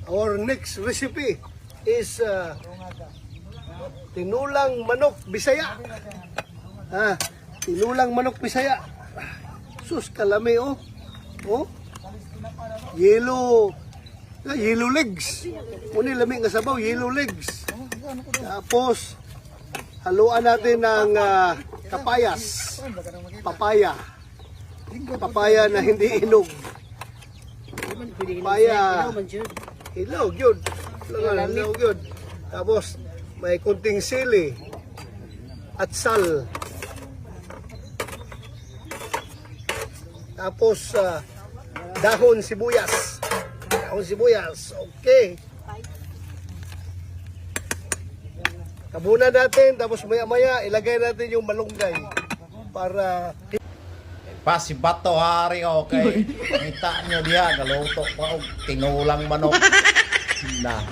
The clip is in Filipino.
Our next recipe is tinulang manok Bisaya. Tinulang manok Bisaya. Sus, kalami oh. Oh. Yellow legs. Uni lami nga sabaw, yellow legs. Tapos haluan natin ng kapayas. Papaya na hindi hinog. Papaya. Hinog yun. Hinog yun. Tapos may kunting sili at sal. Tapos dahon sibuyas. Okay. Tabunan natin, tapos maya-maya ilagay natin yung malunggay para Pa si Bato hari okay. Kita nyo diya galuto pa og tinulang manok. Na.